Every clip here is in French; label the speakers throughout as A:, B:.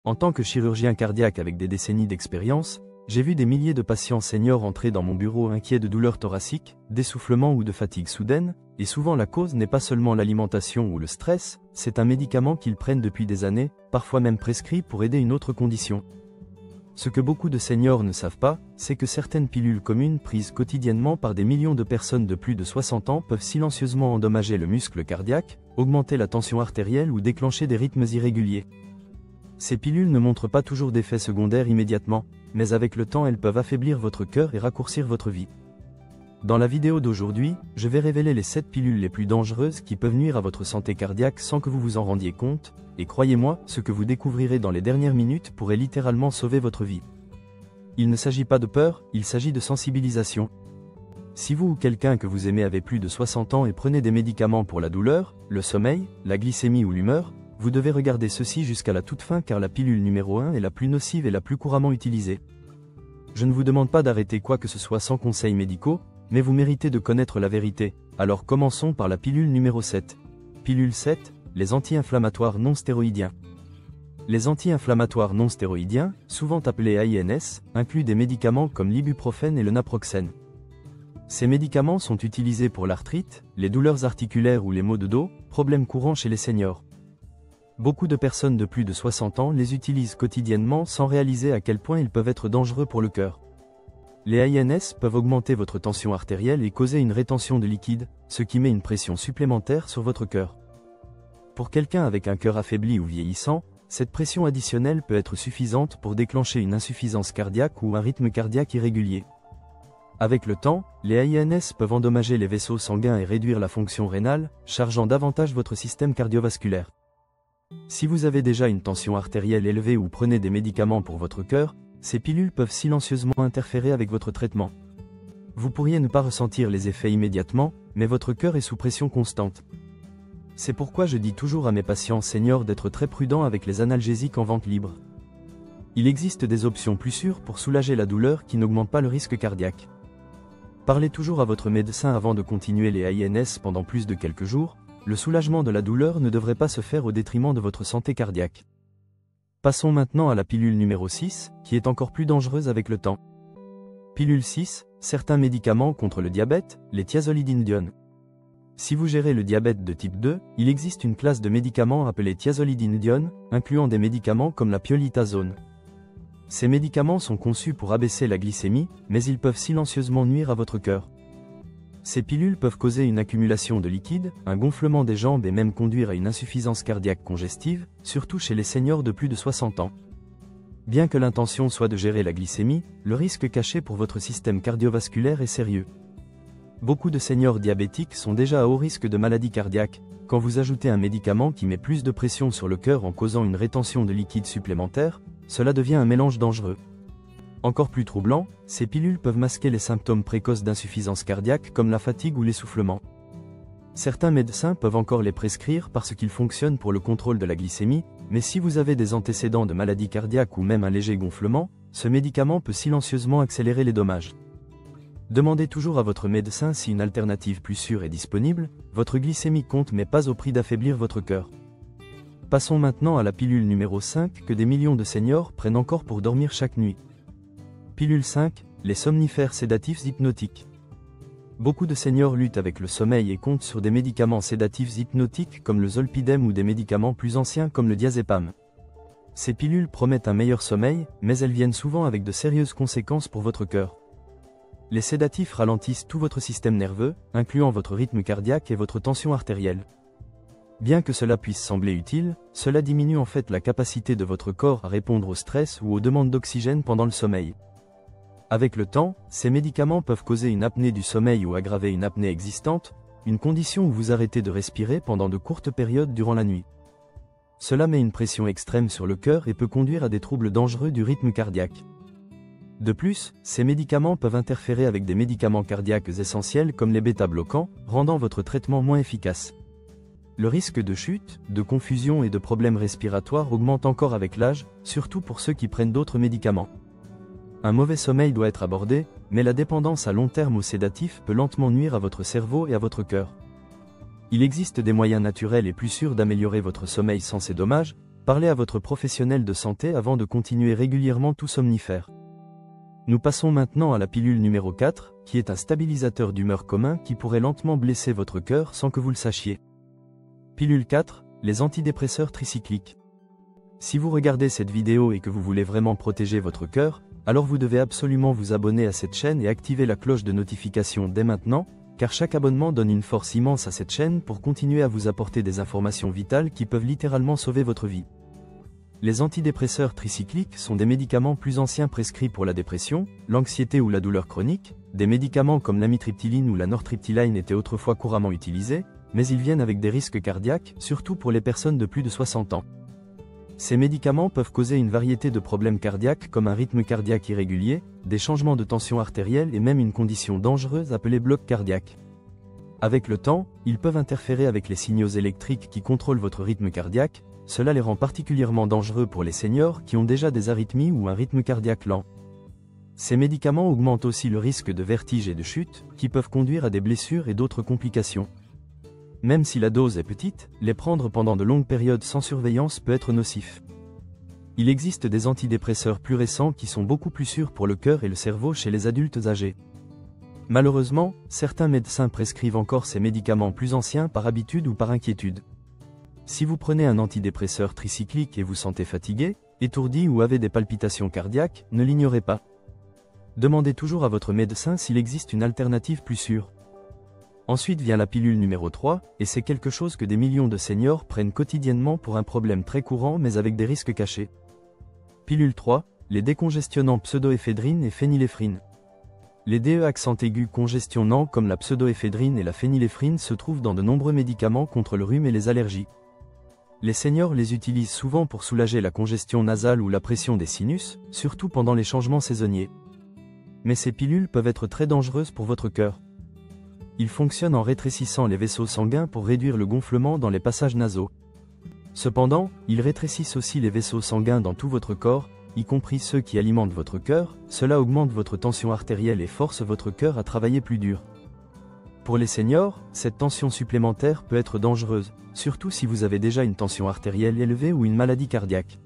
A: En tant que chirurgien cardiaque avec des décennies d'expérience, j'ai vu des milliers de patients seniors entrer dans mon bureau inquiets de douleurs thoraciques, d'essoufflement ou de fatigue soudaine, et souvent la cause n'est pas seulement l'alimentation ou le stress, c'est un médicament qu'ils prennent depuis des années, parfois même prescrit pour aider une autre condition. Ce que beaucoup de seniors ne savent pas, c'est que certaines pilules communes prises quotidiennement par des millions de personnes de plus de 60 ans peuvent silencieusement endommager le muscle cardiaque, augmenter la tension artérielle ou déclencher des rythmes irréguliers. Ces pilules ne montrent pas toujours d'effets secondaires immédiatement, mais avec le temps elles peuvent affaiblir votre cœur et raccourcir votre vie. Dans la vidéo d'aujourd'hui, je vais révéler les 7 pilules les plus dangereuses qui peuvent nuire à votre santé cardiaque sans que vous vous en rendiez compte, et croyez-moi, ce que vous découvrirez dans les dernières minutes pourrait littéralement sauver votre vie. Il ne s'agit pas de peur, il s'agit de sensibilisation. Si vous ou quelqu'un que vous aimez avez plus de 60 ans et prenez des médicaments pour la douleur, le sommeil, la glycémie ou l'humeur, vous devez regarder ceci jusqu'à la toute fin car la pilule numéro 1 est la plus nocive et la plus couramment utilisée. Je ne vous demande pas d'arrêter quoi que ce soit sans conseils médicaux, mais vous méritez de connaître la vérité, alors commençons par la pilule numéro 7. Pilule 7, les anti-inflammatoires non stéroïdiens. Les anti-inflammatoires non stéroïdiens, souvent appelés AINS, incluent des médicaments comme l'ibuprofène et le naproxène. Ces médicaments sont utilisés pour l'arthrite, les douleurs articulaires ou les maux de dos, problèmes courants chez les seniors. Beaucoup de personnes de plus de 60 ans les utilisent quotidiennement sans réaliser à quel point ils peuvent être dangereux pour le cœur. Les AINS peuvent augmenter votre tension artérielle et causer une rétention de liquide, ce qui met une pression supplémentaire sur votre cœur. Pour quelqu'un avec un cœur affaibli ou vieillissant, cette pression additionnelle peut être suffisante pour déclencher une insuffisance cardiaque ou un rythme cardiaque irrégulier. Avec le temps, les AINS peuvent endommager les vaisseaux sanguins et réduire la fonction rénale, chargeant davantage votre système cardiovasculaire. Si vous avez déjà une tension artérielle élevée ou prenez des médicaments pour votre cœur, ces pilules peuvent silencieusement interférer avec votre traitement. Vous pourriez ne pas ressentir les effets immédiatement, mais votre cœur est sous pression constante. C'est pourquoi je dis toujours à mes patients seniors d'être très prudents avec les analgésiques en vente libre. Il existe des options plus sûres pour soulager la douleur qui n'augmentent pas le risque cardiaque. Parlez toujours à votre médecin avant de continuer les AINS pendant plus de quelques jours. Le soulagement de la douleur ne devrait pas se faire au détriment de votre santé cardiaque. Passons maintenant à la pilule numéro 6, qui est encore plus dangereuse avec le temps. Pilule 6, certains médicaments contre le diabète, les thiazolidinediones. Si vous gérez le diabète de type 2, il existe une classe de médicaments appelés thiazolidinediones, incluant des médicaments comme la piolitazone. Ces médicaments sont conçus pour abaisser la glycémie, mais ils peuvent silencieusement nuire à votre cœur. Ces pilules peuvent causer une accumulation de liquide, un gonflement des jambes et même conduire à une insuffisance cardiaque congestive, surtout chez les seniors de plus de 60 ans. Bien que l'intention soit de gérer la glycémie, le risque caché pour votre système cardiovasculaire est sérieux. Beaucoup de seniors diabétiques sont déjà à haut risque de maladie cardiaque. Quand vous ajoutez un médicament qui met plus de pression sur le cœur en causant une rétention de liquide supplémentaire, cela devient un mélange dangereux. Encore plus troublant, ces pilules peuvent masquer les symptômes précoces d'insuffisance cardiaque comme la fatigue ou l'essoufflement. Certains médecins peuvent encore les prescrire parce qu'ils fonctionnent pour le contrôle de la glycémie, mais si vous avez des antécédents de maladie cardiaque ou même un léger gonflement, ce médicament peut silencieusement accélérer les dommages. Demandez toujours à votre médecin si une alternative plus sûre est disponible, votre glycémie compte mais pas au prix d'affaiblir votre cœur. Passons maintenant à la pilule numéro 5 que des millions de seniors prennent encore pour dormir chaque nuit. Pilule 5, les somnifères sédatifs hypnotiques. Beaucoup de seniors luttent avec le sommeil et comptent sur des médicaments sédatifs hypnotiques comme le zolpidem ou des médicaments plus anciens comme le diazépam. Ces pilules promettent un meilleur sommeil, mais elles viennent souvent avec de sérieuses conséquences pour votre cœur. Les sédatifs ralentissent tout votre système nerveux, incluant votre rythme cardiaque et votre tension artérielle. Bien que cela puisse sembler utile, cela diminue en fait la capacité de votre corps à répondre au stress ou aux demandes d'oxygène pendant le sommeil. Avec le temps, ces médicaments peuvent causer une apnée du sommeil ou aggraver une apnée existante, une condition où vous arrêtez de respirer pendant de courtes périodes durant la nuit. Cela met une pression extrême sur le cœur et peut conduire à des troubles dangereux du rythme cardiaque. De plus, ces médicaments peuvent interférer avec des médicaments cardiaques essentiels comme les bêta-bloquants, rendant votre traitement moins efficace. Le risque de chute, de confusion et de problèmes respiratoires augmente encore avec l'âge, surtout pour ceux qui prennent d'autres médicaments. Un mauvais sommeil doit être abordé, mais la dépendance à long terme aux sédatifs peut lentement nuire à votre cerveau et à votre cœur. Il existe des moyens naturels et plus sûrs d'améliorer votre sommeil sans ces dommages, parlez à votre professionnel de santé avant de continuer régulièrement tout somnifère. Nous passons maintenant à la pilule numéro 4, qui est un stabilisateur d'humeur commun qui pourrait lentement blesser votre cœur sans que vous le sachiez. Pilule 4, les antidépresseurs tricycliques. Si vous regardez cette vidéo et que vous voulez vraiment protéger votre cœur, alors vous devez absolument vous abonner à cette chaîne et activer la cloche de notification dès maintenant, car chaque abonnement donne une force immense à cette chaîne pour continuer à vous apporter des informations vitales qui peuvent littéralement sauver votre vie. Les antidépresseurs tricycliques sont des médicaments plus anciens prescrits pour la dépression, l'anxiété ou la douleur chronique. Des médicaments comme l'amitriptyline ou la nortriptyline étaient autrefois couramment utilisés, mais ils viennent avec des risques cardiaques, surtout pour les personnes de plus de 60 ans. Ces médicaments peuvent causer une variété de problèmes cardiaques comme un rythme cardiaque irrégulier, des changements de tension artérielle et même une condition dangereuse appelée bloc cardiaque. Avec le temps, ils peuvent interférer avec les signaux électriques qui contrôlent votre rythme cardiaque. Cela les rend particulièrement dangereux pour les seniors qui ont déjà des arythmies ou un rythme cardiaque lent. Ces médicaments augmentent aussi le risque de vertige et de chute, qui peuvent conduire à des blessures et d'autres complications. Même si la dose est petite, les prendre pendant de longues périodes sans surveillance peut être nocif. Il existe des antidépresseurs plus récents qui sont beaucoup plus sûrs pour le cœur et le cerveau chez les adultes âgés. Malheureusement, certains médecins prescrivent encore ces médicaments plus anciens par habitude ou par inquiétude. Si vous prenez un antidépresseur tricyclique et vous sentez fatigué, étourdi ou avez des palpitations cardiaques, ne l'ignorez pas. Demandez toujours à votre médecin s'il existe une alternative plus sûre. Ensuite vient la pilule numéro 3, et c'est quelque chose que des millions de seniors prennent quotidiennement pour un problème très courant mais avec des risques cachés. Pilule 3, les décongestionnants pseudoéphédrine et phényléphrine. Les DE accent aigu congestionnants comme la pseudoéphédrine et la phényléphrine se trouvent dans de nombreux médicaments contre le rhume et les allergies. Les seniors les utilisent souvent pour soulager la congestion nasale ou la pression des sinus, surtout pendant les changements saisonniers. Mais ces pilules peuvent être très dangereuses pour votre cœur. Ils fonctionnent en rétrécissant les vaisseaux sanguins pour réduire le gonflement dans les passages nasaux. Cependant, ils rétrécissent aussi les vaisseaux sanguins dans tout votre corps, y compris ceux qui alimentent votre cœur. Cela augmente votre tension artérielle et force votre cœur à travailler plus dur. Pour les seniors, cette tension supplémentaire peut être dangereuse, surtout si vous avez déjà une tension artérielle élevée ou une maladie cardiaque.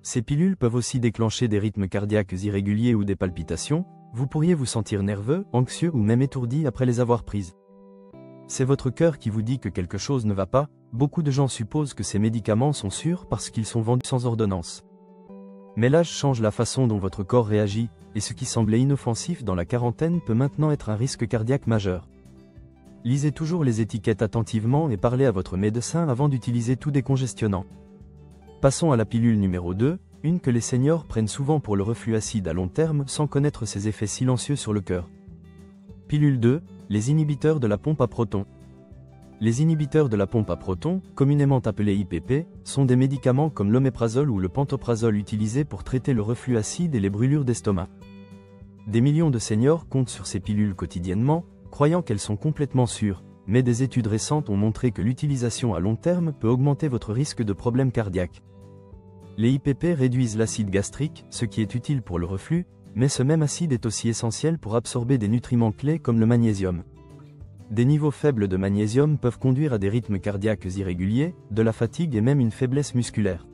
A: Ces pilules peuvent aussi déclencher des rythmes cardiaques irréguliers ou des palpitations. Vous pourriez vous sentir nerveux, anxieux ou même étourdi après les avoir prises. C'est votre cœur qui vous dit que quelque chose ne va pas. Beaucoup de gens supposent que ces médicaments sont sûrs parce qu'ils sont vendus sans ordonnance. Mais l'âge change la façon dont votre corps réagit, et ce qui semblait inoffensif dans la quarantaine peut maintenant être un risque cardiaque majeur. Lisez toujours les étiquettes attentivement et parlez à votre médecin avant d'utiliser tout décongestionnant. Passons à la pilule numéro 2, une que les seniors prennent souvent pour le reflux acide à long terme sans connaître ses effets silencieux sur le cœur. Pilule 2, les inhibiteurs de la pompe à protons. Les inhibiteurs de la pompe à protons, communément appelés IPP, sont des médicaments comme l'oméprazole ou le pantoprazole utilisés pour traiter le reflux acide et les brûlures d'estomac. Des millions de seniors comptent sur ces pilules quotidiennement, croyant qu'elles sont complètement sûres, mais des études récentes ont montré que l'utilisation à long terme peut augmenter votre risque de problèmes cardiaques. Les IPP réduisent l'acide gastrique, ce qui est utile pour le reflux, mais ce même acide est aussi essentiel pour absorber des nutriments clés comme le magnésium. Des niveaux faibles de magnésium peuvent conduire à des rythmes cardiaques irréguliers, de la fatigue et même une faiblesse musculaire.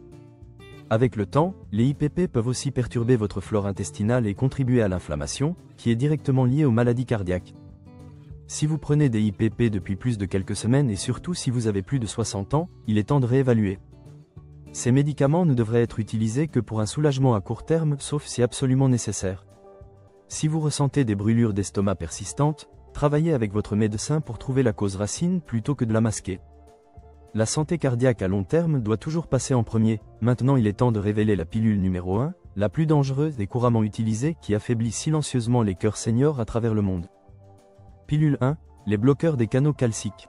A: Avec le temps, les IPP peuvent aussi perturber votre flore intestinale et contribuer à l'inflammation, qui est directement liée aux maladies cardiaques. Si vous prenez des IPP depuis plus de quelques semaines et surtout si vous avez plus de 60 ans, il est temps de réévaluer. Ces médicaments ne devraient être utilisés que pour un soulagement à court terme, sauf si absolument nécessaire. Si vous ressentez des brûlures d'estomac persistantes, travaillez avec votre médecin pour trouver la cause racine plutôt que de la masquer. La santé cardiaque à long terme doit toujours passer en premier. Maintenant il est temps de révéler la pilule numéro 1, la plus dangereuse et couramment utilisée qui affaiblit silencieusement les cœurs seniors à travers le monde. Pilule 1, les bloqueurs des canaux calciques.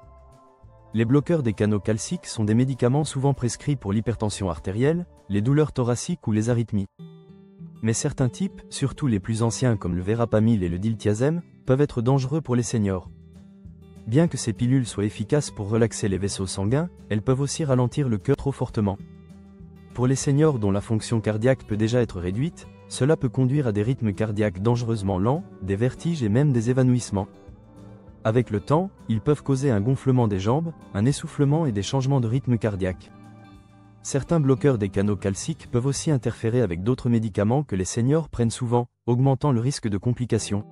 A: Les bloqueurs des canaux calciques sont des médicaments souvent prescrits pour l'hypertension artérielle, les douleurs thoraciques ou les arythmies. Mais certains types, surtout les plus anciens comme le verapamil et le diltiazem, peuvent être dangereux pour les seniors. Bien que ces pilules soient efficaces pour relaxer les vaisseaux sanguins, elles peuvent aussi ralentir le cœur trop fortement. Pour les seniors dont la fonction cardiaque peut déjà être réduite, cela peut conduire à des rythmes cardiaques dangereusement lents, des vertiges et même des évanouissements. Avec le temps, ils peuvent causer un gonflement des jambes, un essoufflement et des changements de rythme cardiaque. Certains bloqueurs des canaux calciques peuvent aussi interférer avec d'autres médicaments que les seniors prennent souvent, augmentant le risque de complications.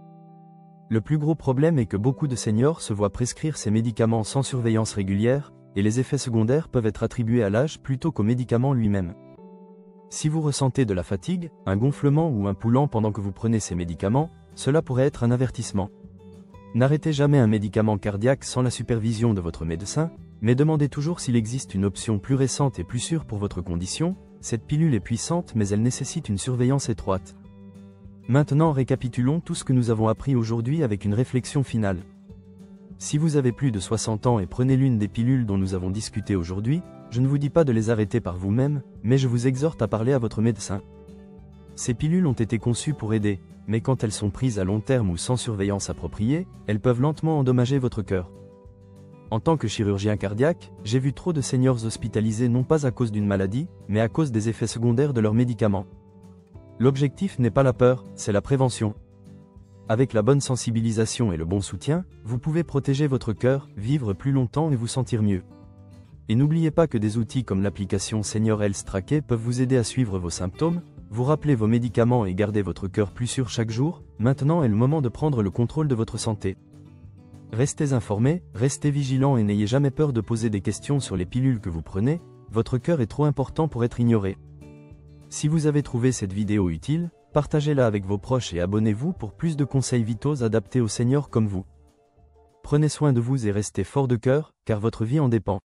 A: Le plus gros problème est que beaucoup de seniors se voient prescrire ces médicaments sans surveillance régulière, et les effets secondaires peuvent être attribués à l'âge plutôt qu'au médicament lui-même. Si vous ressentez de la fatigue, un gonflement ou un poulant pendant que vous prenez ces médicaments, cela pourrait être un avertissement. N'arrêtez jamais un médicament cardiaque sans la supervision de votre médecin, mais demandez toujours s'il existe une option plus récente et plus sûre pour votre condition. Cette pilule est puissante mais elle nécessite une surveillance étroite. Maintenant récapitulons tout ce que nous avons appris aujourd'hui avec une réflexion finale. Si vous avez plus de 60 ans et prenez l'une des pilules dont nous avons discuté aujourd'hui, je ne vous dis pas de les arrêter par vous-même, mais je vous exhorte à parler à votre médecin. Ces pilules ont été conçues pour aider, mais quand elles sont prises à long terme ou sans surveillance appropriée, elles peuvent lentement endommager votre cœur. En tant que chirurgien cardiaque, j'ai vu trop de seniors hospitalisés non pas à cause d'une maladie, mais à cause des effets secondaires de leurs médicaments. L'objectif n'est pas la peur, c'est la prévention. Avec la bonne sensibilisation et le bon soutien, vous pouvez protéger votre cœur, vivre plus longtemps et vous sentir mieux. Et n'oubliez pas que des outils comme l'application Senior Health Tracker peuvent vous aider à suivre vos symptômes, vous rappeler vos médicaments et garder votre cœur plus sûr chaque jour. Maintenant est le moment de prendre le contrôle de votre santé. Restez informés, restez vigilants et n'ayez jamais peur de poser des questions sur les pilules que vous prenez, votre cœur est trop important pour être ignoré. Si vous avez trouvé cette vidéo utile, partagez-la avec vos proches et abonnez-vous pour plus de conseils vitaux adaptés aux seniors comme vous. Prenez soin de vous et restez fort de cœur, car votre vie en dépend.